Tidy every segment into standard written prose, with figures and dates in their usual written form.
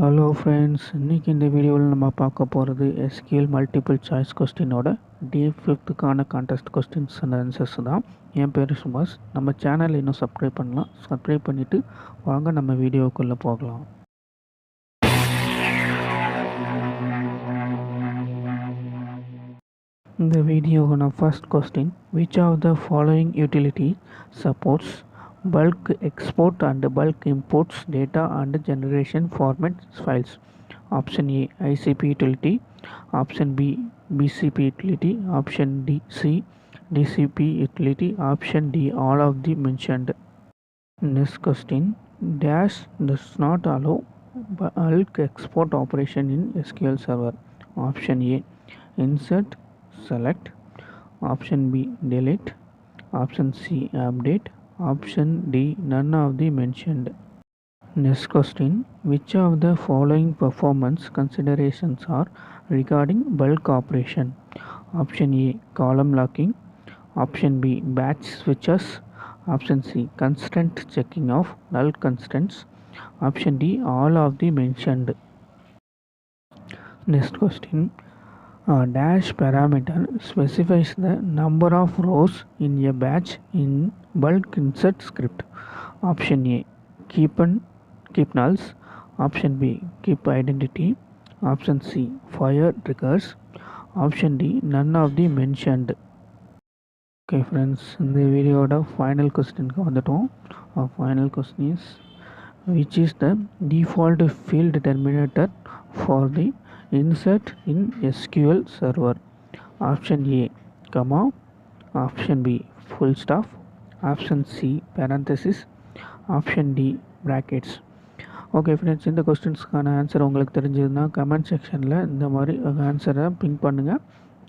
Hello friends, இன்றைக்கி இந்த வீடியோவில் நம்ம பார்க்க போகிறது SQL மல்டிபிள் சாய்ஸ் கொஸ்டினோட டே 5க்கான கான்டெஸ்ட் கொஸ்டின்ஸ் அண்ட் ஆன்சர்ஸ் தான். என் பேர் சுபாஷ். நம்ம சேனலை இன்னும் சப்ஸ்கிரைப் பண்ணலாம். சப்ஸ்கிரைப் பண்ணிவிட்டு வாங்க நம்ம வீடியோக்குள்ளே போகலாம். இந்த வீடியோக்கான first question, which of the following utility supports bulk export and bulk imports data and generation format files? Option A ICP utility, option B BCP utility, option D C DCP utility, option D all of the mentioned. Next question, dash does not allow bulk export operation in SQL Server. Option A insert select, option B delete, option C update, option D none of the mentioned. Next question, which of the following performance considerations are regarding bulk operation? Option A column locking, option B batch switches, option C constant checking of null constants, option D all of the mentioned. Next question, dash parameter specifies the number of rows in a batch in bulk insert script. Option A keep nulls, option B keep identity, option C fire triggers, option D none of the mentioned. Okay friends, in the video final question our final question is, which is the default field determinator for the insert in SQL Server? Option A comma, option B full stop, option C parenthesis, option D brackets. Okay friends, இந்த கொஸ்டின்ஸ்க்கான answer உங்களுக்கு தெரிஞ்சதுன்னா comment செக்ஷனில் இந்த மாதிரி ஆன்சரை pink பண்ணுங்கள்.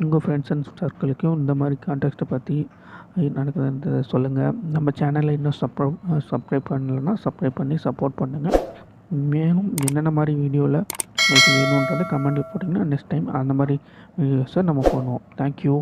உங்கள் friends and சர்க்கிளுக்கும் இந்த மாதிரி கான்டெக்ட்டை பற்றி நடக்குதுன்றதை சொல்லுங்கள். நம்ம சேனலை இன்னும் சப்ஸ்கிரைப் பண்ணலைன்னா சப்ஸ்கிரைப் பண்ணி சப்போர்ட் பண்ணுங்கள். மேலும் என்னென்ன மாதிரி வீடியோவில் உங்களுக்கு வேணுன்றதை கமெண்ட்டில் போட்டிங்கன்னா நெக்ஸ்ட் டைம் அந்த மாதிரி வீடியோஸை நம்ம பண்ணுவோம். தேங்க்யூ.